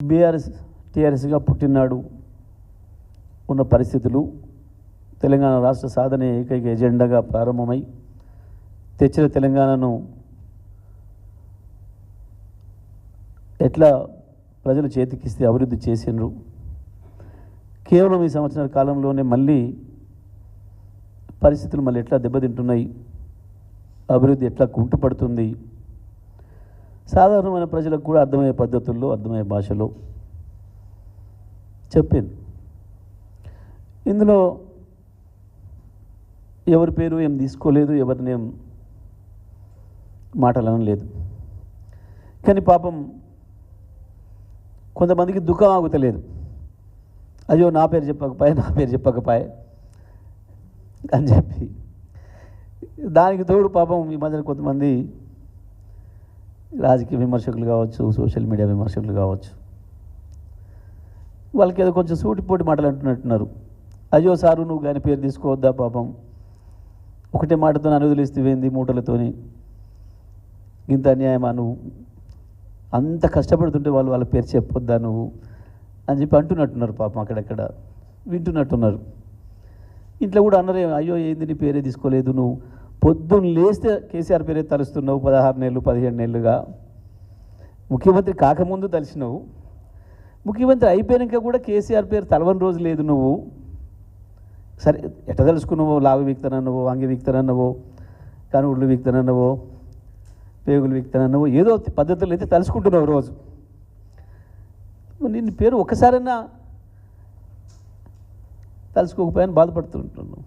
BRS టీఆర్ఎస్గా పుట్టినాడు ఉన్న పరిస్థితులు తెలంగాణ రాష్ట్ర సాధన ఏకైక ఎజెండాగా ప్రారంభమై తెచ్చిన తెలంగాణను ఎట్లా ప్రజలు చేతికిస్తే అభివృద్ధి చేసినారు. కేవలం ఈ సంవత్సరాల కాలంలోనే మళ్ళీ పరిస్థితులు మళ్ళీ ఎట్లా దెబ్బతింటున్నాయి, అభివృద్ధి ఎట్లా కుంటుపడుతుంది, సాధారణమైన ప్రజలకు కూడా అర్థమయ్యే పద్ధతుల్లో అర్థమయ్యే భాషలో చెప్పాను. ఇందులో ఎవరి పేరు ఏం తీసుకోలేదు, ఎవరిని ఏం మాటలను లేదు. కానీ పాపం కొంతమందికి దుఃఖం ఆగుతలేదు. అయ్యో నా పేరు చెప్పకపోయే అని చెప్పి దానికి తోడు పాపం ఈ మధ్యన కొంతమంది రాజకీయ విమర్శకులు కావచ్చు, సోషల్ మీడియా విమర్శకులు కావచ్చు, వాళ్ళకి ఏదో కొంచెం సూటిపోటి మాటలు అంటున్నట్టున్నారు. అయ్యో సారు నువ్వు కానీ పేరు తీసుకోవద్దా, పాపం ఒకటే మాటతో అనువదిలిస్తేవేంది మూటలతోని, ఇంత అన్యాయమా, నువ్వు అంత కష్టపడుతుంటే వాళ్ళ పేరు చెప్పొద్దా నువ్వు అని చెప్పి అంటున్నట్టున్నారు. పాపం అక్కడక్కడ వింటున్నట్టున్నారు. ఇంట్లో కూడా అన్నరే, అయ్యో ఏంది నీ పేరే తీసుకోలేదు, నువ్వు పొద్దున్న లేస్తే కేసీఆర్ పేరే తలుస్తున్నావు, 16 నెలలు 17 నెలలుగా ముఖ్యమంత్రి కాకముందు తలిసినావు, ముఖ్యమంత్రి అయిపోయాక కూడా కేసీఆర్ పేరు తలవని రోజు లేదు. నువ్వు సరే ఎట్ట తెలుసుకున్నావో, లాగు వీక్తానన్నావో, అంగి వీక్తానన్నావో, కనుగుడ్లు వీక్తానన్నావో, పేగులు వీక్తానన్నావో, ఏదో పద్ధతులు అయితే తలుసుకుంటున్నావు రోజు. నిన్ను పేరు ఒక్కసారైనా తలుసుకోకపోయాని బాధపడుతుంటున్నావు.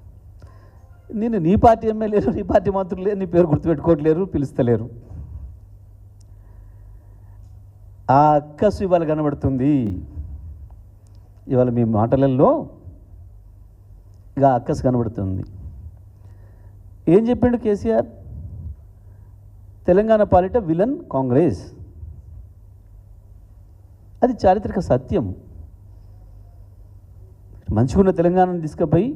నేను నీ పార్టీ ఎమ్మెల్యేలు, నీ పార్టీ మంత్రులు లేరు, నీ పేరు గుర్తుపెట్టుకోవట్లేరు, పిలుస్తలేరు. ఆ అక్కసు ఇవాళ కనబడుతుంది. ఇవాళ మీ మాటలలో ఇక అక్కసు కనబడుతుంది. ఏం చెప్పిండు కేసీఆర్? తెలంగాణ పాలిట విలన్ కాంగ్రెస్. అది చారిత్రక సత్యం. మంచిగున్న తెలంగాణను తీసుకుపోయి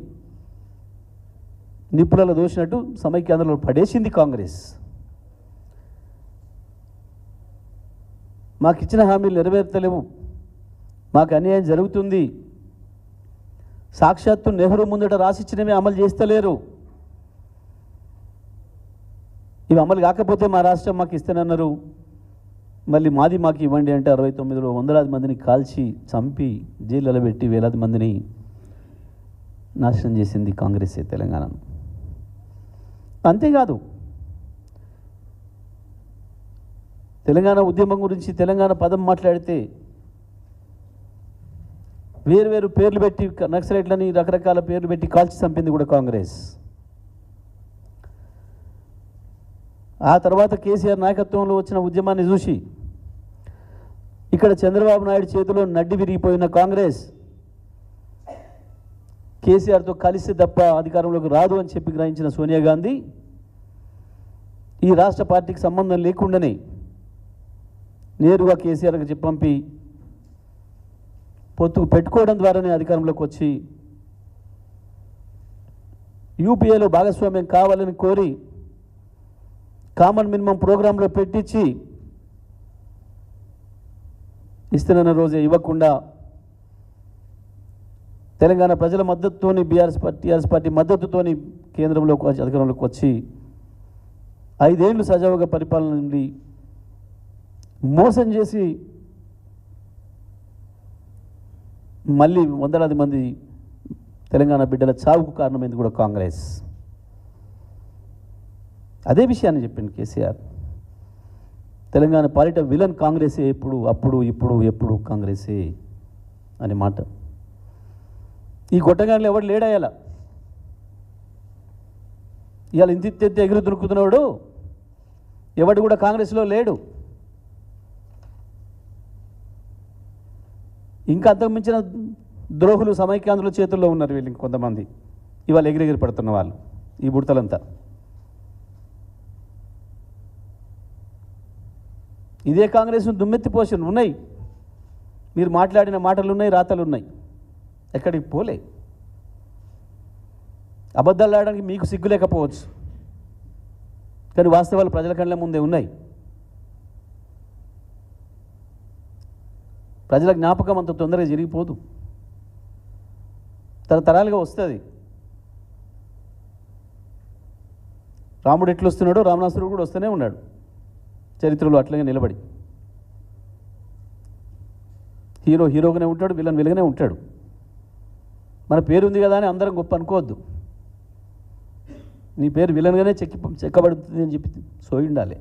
నిప్పులలో దోసినట్టు సమైక్యాంధ్రలో పడేసింది కాంగ్రెస్. మాకు ఇచ్చిన హామీలు నెరవేర్తలేవు, మాకు అన్యాయం జరుగుతుంది, సాక్షాత్తు నెహ్రూ ముందట రాసిచ్చినవి అమలు చేస్తలేరు, ఇవి అమలు కాకపోతే మా రాష్ట్రం మాకు ఇస్తేనన్నారు, మళ్ళీ మాది మాకు ఇవ్వండి అంటే 69లో వందలాది మందిని కాల్చి చంపి జైళ్ళలో పెట్టి వేలాది మందిని నాశనం చేసింది కాంగ్రెసే తెలంగాణను. అంతేకాదు, తెలంగాణ ఉద్యమం గురించి తెలంగాణ పదం మాట్లాడితే వేరు పేర్లు పెట్టి నక్సలైట్లని రకరకాల పేర్లు పెట్టి కాల్చి చంపింది కూడా కాంగ్రెస్. ఆ తర్వాత కేసీఆర్ నాయకత్వంలో వచ్చిన ఉద్యమాన్ని చూసి ఇక్కడ చంద్రబాబు నాయుడు చేతిలో నడ్డి విరిగిపోయిన కాంగ్రెస్ కేసీఆర్తో కలిసి తప్ప అధికారంలోకి రాదు అని చెప్పి గ్రహించిన సోనియా గాంధీ ఈ రాష్ట్ర పార్టీకి సంబంధం లేకుండానే నేరుగా కేసీఆర్కి చెప్పంపి పొత్తుకు పెట్టుకోవడం ద్వారానే అధికారంలోకి వచ్చి యూపీఏలో భాగస్వామ్యం కావాలని కోరి కామన్ మినిమం ప్రోగ్రాంలో పెట్టించి ఇస్తున్న రోజే ఇవ్వకుండా తెలంగాణ ప్రజల మద్దతుతోని టీఆర్ఎస్ పార్టీ మద్దతుతోని కేంద్రంలోకి అధికారంలోకి వచ్చి 5 ఏళ్ళు సజావుగా పరిపాలన నుండి మోసం చేసి మళ్ళీ వందలాది మంది తెలంగాణ బిడ్డల చావుకు కారణమైంది కూడా కాంగ్రెస్. అదే విషయాన్ని చెప్పింది కేసీఆర్. తెలంగాణ పాలిట విలన్ కాంగ్రెసే, ఎప్పుడు అప్పుడు ఇప్పుడు ఎప్పుడు కాంగ్రెసే అనే మాట. ఈ గొట్టగాళ్ళు ఎవడు లేడాయాల ఇవాళ ఇంత ఎగురు దొరుకుతున్నాడు ఎవడు కూడా కాంగ్రెస్లో లేడు. ఇంకా అంతకు మించిన ద్రోహులు సమైక్యాంధ్రుల చేతుల్లో ఉన్నారు వీళ్ళు. కొంతమంది ఇవాళ ఎగిరెగిరి పడుతున్న వాళ్ళు ఈ బుడతలంతా. ఇదే కాంగ్రెస్ను దుమ్మెత్తి పోషన్ ఉన్నాయి. మీరు మాట్లాడిన మాటలు ఉన్నాయి, రాతలు ఉన్నాయి, ఎక్కడికి పోలే. అబద్ధాలు ఆడడానికి మీకు సిగ్గు లేకపోవచ్చు, కానీ వాస్తవాలు ప్రజల కళ్ళ ముందే ఉన్నాయి. ప్రజల జ్ఞాపకం అంత తొందరగా జరిగిపోదు, తరతరాలుగా వస్తుంది. రాముడు ఎట్లు వస్తున్నాడో రావణాసురుడు కూడా వస్తూనే ఉన్నాడు చరిత్రలో అట్లాగే నిలబడి. హీరో హీరోగానే ఉంటాడు, విలన్ విలగానే ఉంటాడు. మన పేరు ఉంది కదా అని అందరం గొప్ప అనుకోవద్దు. నీ పేరు విలన్గానే చెక్కబడుతుంది అని చెప్పి సోయి ఉండాలి.